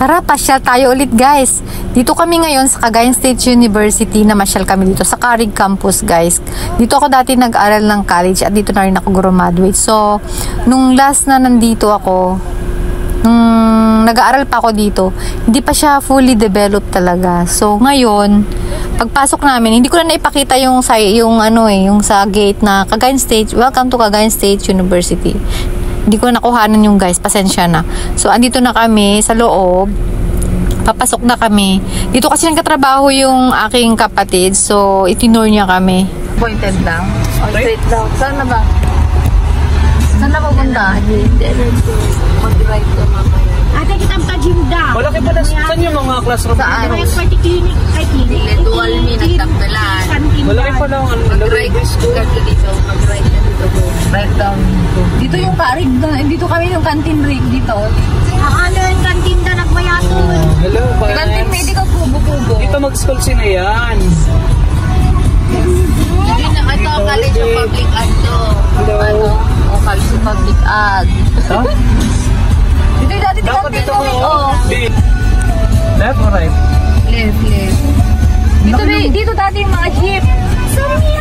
Tara, pasyal tayo ulit guys. Dito kami ngayon sa Cagayan State University, na masyal kami dito sa Carig Campus guys. Dito ako dati nag-aral ng college at dito na rin ako graduate. So, nung last na nandito ako, nung nag-aaral pa ako dito, hindi pa siya fully developed talaga. So, ngayon, pagpasok namin, hindi ko na naipakita yung sa gate na Cagayan State, welcome to Cagayan State University. Hindi ko nakuhanan yung guys, pasensya na. So, andito na kami sa loob. Papasok na kami. Dito kasi nagkatrabaho yung aking kapatid. So, itinur niya kami. Pointed lang? O, straight lang. Saan na ba? Saan na pupunta? Mag-right to mamaya. Ate, kitang pa-gymda. Wala kayo pala. Saan yung mga classroom? Saan? Party clinic. Ay, clinic. Dual me nagtagdalan. Wala kayo pala. Mag-right dito. Mag-right na dito. Right down dito. Dito yung Carig. Dito kami yung canteen break dito. Ano yung kantin na nagbayato? Hello, Canteen friends. medical kubo-kubo. Dito mag-school sina yan. Ito, College of Public Ad to. Hello. O, College of Public Ad. Ha? Dito yung dati Dapat canteen dito kami. mo. Oo. Left or right? Left. Dito dati yung mga jeep.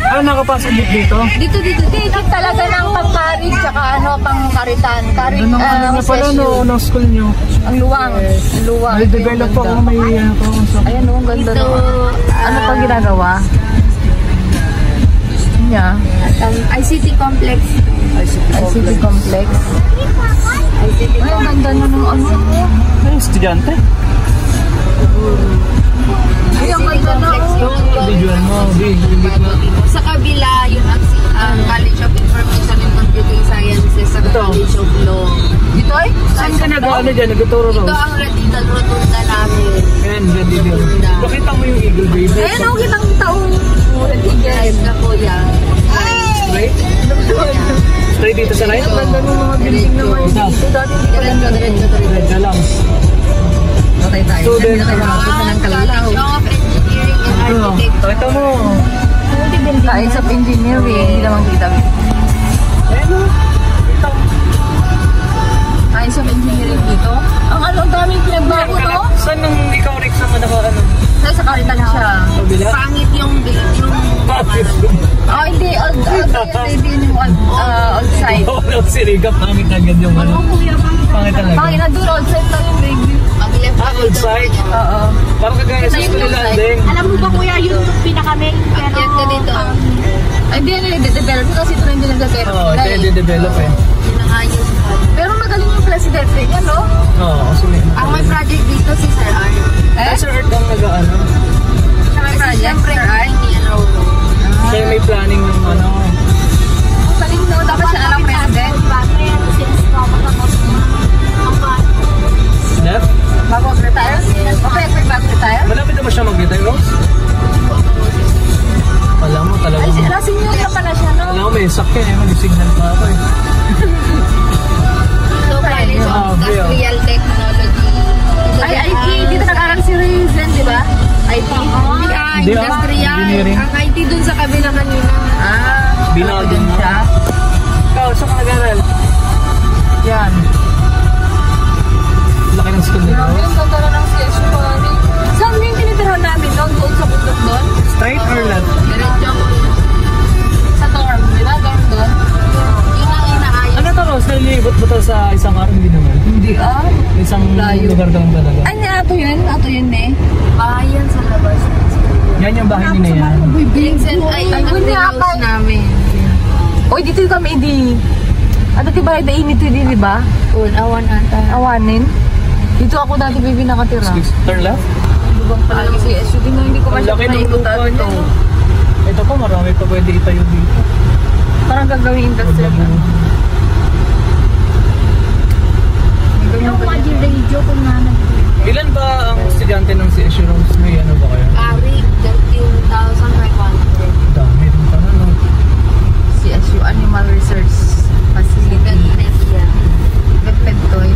Ah, nakapasok dito? Dito. Jeep talaga ng pang-Carig, tsaka pang-Caritan. Carig, Doon ang pala ng school nyo. ang luwang. Ang luwang. May develop pa ako, may Ayan o, ang ganda Dito, Ano pa ginagawa? Niya. ICT Complex. ICT Complex. Ay, ang ganda na ng ano. Ay, estudyante. Ay, ang ganda na. Videoan mo, Sa kabila, yung College of Information and Computing Sciences sa College of Law. Dito ay? Saan ka nag-ano dyan? Nagtuturo Ito raw? ang rotunda namin. Ayan, dyan. Pakita mo yung Eagle Baby. Ayan o, kitang taong Live na po yan. Straight? Straight dito sa right? Ang ganda ng mga building naman dito. Dati hindi pa ganda. Diretso lang. Patay tayo. Student. Hindi na tayo makapunta ng Kalalaw. College of Engineering and Architecture. Pakita mo. Science of Engineering. Hindi naman kita. Ayan o. Science of Engineering dito. Ang daming pinagbago, no? Saan nung ikaw, Rex, naman ako ano? Sa Caritan siya. Kabila? Pangit yung Oh, hindi. Hindi yung old side. Oo, si Riga, pangit agad yung ano. Pangit talaga. Bakit na doon old side lang yung baby? Mag-left Ah, old side? Oo. Parang kagaya sa school landing. Alam mo ba kuya, yun yung pinaka-main. Pero, Yan ka dito. Ay, hindi na i-develop kasi ito na hindi nag-develop. Oo, ito yung de-develop eh. Pinakayos. Pero magaling yung presidente niya, no? Oo, kasi may... Ang may project dito si Sir Arno. Sir Earth ang nag-ano. Siya may Kasi project, siyempre, Sir Art. hindi ano. Siya may planning ng ano. Ang galing, no? Dapat siya alam president. Left? Bago mag-retire? Okay, bago retire? Malapit naman siya mag-retire, Rose? Alam mo talaga. Ay, lasing yun na pala siya, no? Alam mo, may sakyan eh. Mag-signal pa ako eh. So, College of Industrial Technology. Ay, IT. Dito nag-aral si Rizen, di ba? IT. Hindi, Industrial. engineering. Ang IT dun sa kabila kanina. Binago Dun mo. siya. Ikaw, saan ka nag-aral? Yan. Laki ng school nito. Grabe, ang ganda na ng CSU, pare. Saan yung tinitirahan namin doon? Doon sa bundok doon? Straight or left? Diretso ako. Sa dorm, di ba? Dorm doon? Yun ang inaayos. Ano to, Rose? Nalilibot ba to sa isang araw? Hindi naman. Hindi, Isang Layo. lugar lang talaga. Ay, ato yun? Ato yun, eh. Bahayan sa labas. Yan yung bahay nila yan. Vincent ay Ay, ang kunya, house kay- namin. Oy, dito kami, di. Ano, di ba? Dainit yun, di ba? Awan ata. Awanin. Dito ako dati, baby, nakatira. Turn left? Lubang pala ng CSU. Di na, hindi ko Ang masyadong laki ng naikutan lupa ito. niya. Ito pa, marami pa pwede itayo dito. Parang gagawin industry. yung radio kung nga Ilan ba ang estudyante ng CSU Rose? May ano ba kayo? Ari, 13,500. Dami rin pa na, no? CSU Animal Research Facility. Pet toy.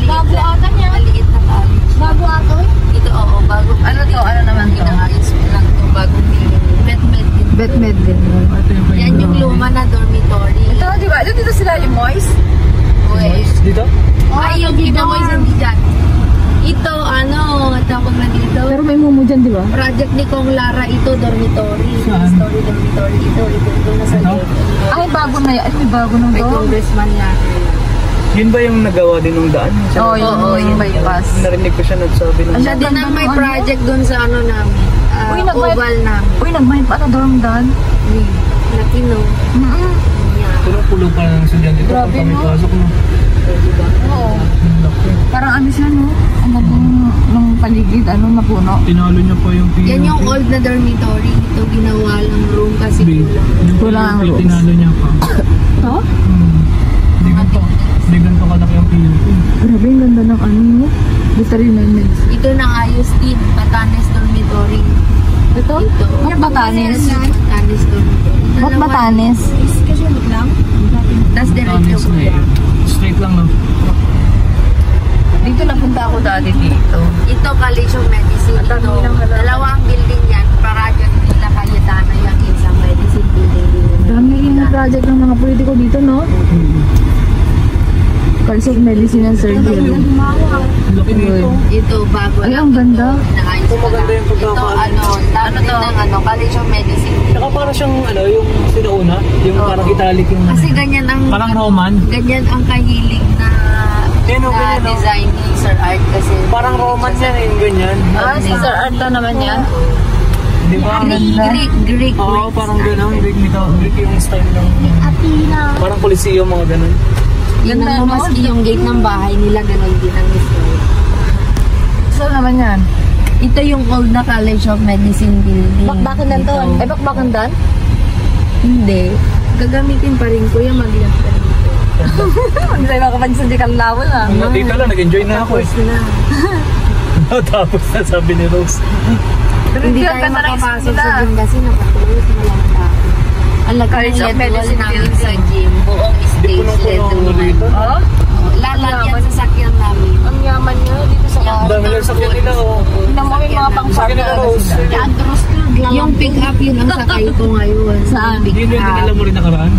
bago ata niya. Maliit na college. Bago ato eh. Ito, oo, bago. Ano to? Ano naman to? Inaayos ko lang ito. Bagong building. Med din. Betmed din. Ito yung Yan yung luma na dormitory. Ito, di ba? Dito sila yung Moist. West. Dito? Ay, yung Gida Boys and Dijan. Project ni Kong Lara ito, dormitory. Saan? Story dormitory ito. Ito nasa Ito? Ay, bago na yan. Ay, may bago nang May doon. Congressman Lara. Yun ba yung nagawa din ng daan? Oo, yung bypass. Narinig ko siya nagsabi ng... Siya din ang may project doon sa ano namin. Uy, nagmay- Oval namin. Uy, nagmayad pa na dorm dan. Laki no. Yeah. Pulo-pulo pa ng estudyante ito pag Grabe, kami no? pasok, no? Oo. Ang laki. Parang ano siya, no? Ano nung paligid, ano, napuno. Tinalo niya pa yung PUP. Yan yung old na dormitory. Ito ginawa lang room kasi kulang. Yung Kulang ang PUP, rules. tinalo niya pa. Ito? Hindi ganito. Hindi ganito kalaki ang PUP. Grabe, ang ganda ng ano, no? Battery Mendes. Ito na ayos din. Batanes dormitory. Ito? Ito. Ba't Batanes? Batanes dormitory. Ba't Batanes? Kasi wait lang. Tapos diretso Tanis ko na eh. Straight lang, no? Dito napunta ako dati dito. Ito, College of Medicine. Ang dami Ito, ng halaman. dalawang building yan. Project nila Cayetano yung isang medicine building din. Dami rin yung project ng mga politiko dito, no? College of Medicine and Surgery. Laki nito. Ito, bago Ay, lang ang ganda. ito. Inaayos Ito, maganda yung Ito, pagkakaano. dami din ng College of Medicine. Saka parang siyang, ano, yung sinauna. Yung parang italic yung... Kasi ganyan ang Parang Roman. ganyan ang kahilig na Yan, na ganyan, no? design ni Sir Art kasi Parang Roman yan eh, yung ganyan. Ah, si Sir Art na naman yan. Di ba? Greek. Oo, parang gano'n. Greek nito. Greek yung style ng... Atina. Parang Coliseo, mga gano'n. Ganda mo, maski yung gate ng bahay nila, ganun din ang design. Saan naman yan? Ito yung old na College of Medicine building. Bakbakan lang to. Ay, bakbakan dan? Hindi. Gagamitin pa rin ko yung mag-left ka dito. Hindi tayo makapansin di kalawal, ah. Dito lang, nag-enjoy na ako eh. Tapos na. Tapos na, sabi ni Rose. Hindi tayo makapasok sa gym kasi nakatulog na lang tayo. Ang laki College ng of LED wall Medicine namin building. sa gym. Buong stage LED Punong-puno wall. dito. Oh? Lahat yan sa sakyan namin. Ang yaman nyo dito sa Ang dami lang sakyan nila, oh. Tingnan mo yung mga pang-park Sakyan nila, na Rose. Yung pick up yun ang sakay ko ngayon. Saan? Pick Yun yung dinala mo rin nakaraan.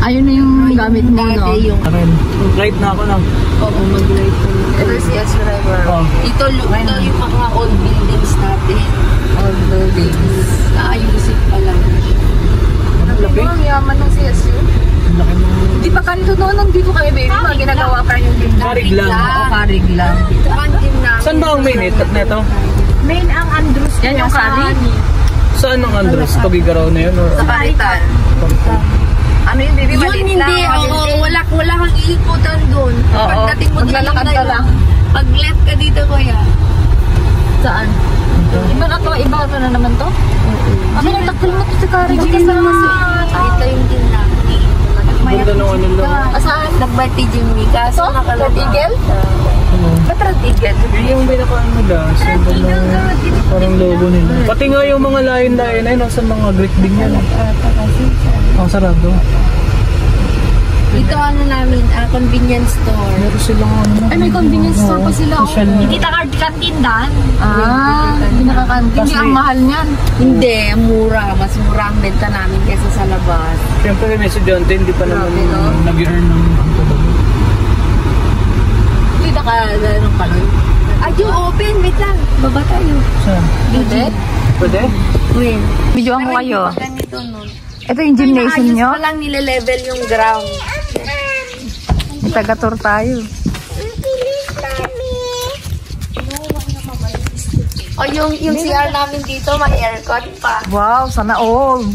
Ayun na yung gamit mo, no? Dati yung Karen, right na ako na. oo, mag-light ko. Ito si S. Driver. Oh. Ito yung mga old buildings natin. Old buildings. Naayusin pa lang. Ang laki. Ang yaman ng CSU. Ang laki ng... Di pa kanito noon, nandito kami, baby. Mga ginagawa pa yung gym. Karig lang. Oo, karig lang. Ito ang gym namin. Saan ba ang main at neto? Main ang Andrews. Yan yung karig. Saan ang Andros? Pagigaraw na yun? Or... Sa Palitan. Ano yun, baby? Yun Maliit hindi, lang. oo, wala kang iikutan doon. Oo, Pagdating mo doon maglalakad ka lang. Pag left ka dito, kuya. Saan? Iba na to, iba na naman to? Kami nagtakil mo to si Karig. Ito yung gym namin. Ganda ng ano lang. Saan? Nag-birthday gym ni kaso Ito? nakalabas. Red Eagle? Ba't Red Eagle? Yun yung pinaka ano nila. Symbol ng parang logo nila. Pati nga yung mga lain-lain ay nasa mga Greek din yan. Ang sarado. Ito ano namin, convenience store. Meron silang ano. Ay, may convenience store pa sila. Oh. Social Hindi kantin dan. Ah, hindi nakakantin. Hindi ang mahal niyan. Hindi, mura. Mas mura ang benta namin kaysa sa labas. Siyempre may estudyante, hindi pa naman Grabe, no? nag-earn ng Hindi nakaganong kaloy. Ay, yung open. Wait lang. Baba tayo. Saan? Pwede? Pwede? Wait. Videoan ko kayo. Ganito nun. Ito yung gymnasium Ayos nyo. pa lang nile-level yung ground. Taga-tour tayo. O yung CR namin dito, may aircon pa. Wow, sana all.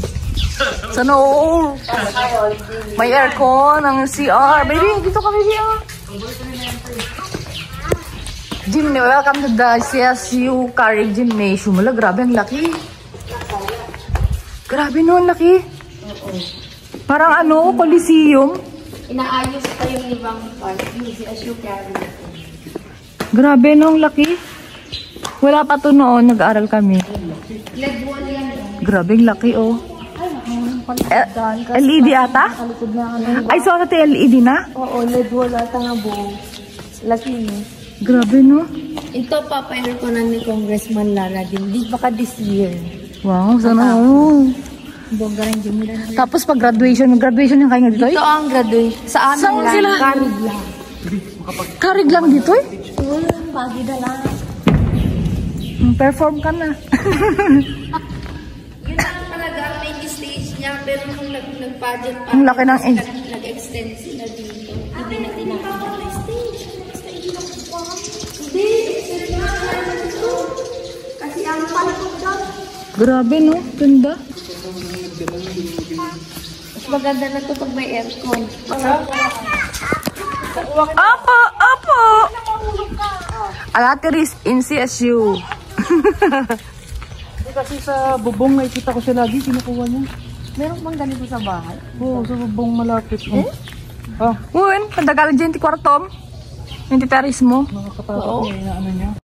Sana all. May aircon, ang CR. Baby, dito ka, baby. Oh. Gym, welcome to the CSU Karig Gymnasium. Wala, grabe, ang laki. Grabe no, ang laki. Parang ano, Coliseum. Inaayos pa yung ibang part. Yung CSU carry. Grabe no, ang laki. Wala pa to noon, nag-aaral kami. LED wall yan. Grabe, ang laki oh. LED ata? Ay, so ate LED na? Oo, LED wall ata nga buo. Laki niya. Grabe no. Ito pa-file ko na ni Congressman Lara din. Baka this year. Wow, sana all. Bongga rin yung nila. Tapos pag graduation yung kayo nga dito Ito ang graduate. Sa amin Saan lang. sila? Karig lang. Karig lang dito eh. Pagi na lang. Perform ka na. Yun lang talaga ang main stage niya, pero nung nag-budget pa, Ang laki ng nag-extend sila dito. Hindi na tinakita na stage. Hindi, kasi ang palpog daw. Grabe, no? Ganda. Mas maganda na ito pag may aircon. Apo, apo! Alateris in CSU. Kasi sa bubong nakikita ko siya lagi, kinukuha niya. Meron bang ganito sa bahay? Oo, sa bubong malapit. Ah, Uy, pandagalan dyan, ti kwartom. Yung titaris mo. nakakatakot niya, inaano niya.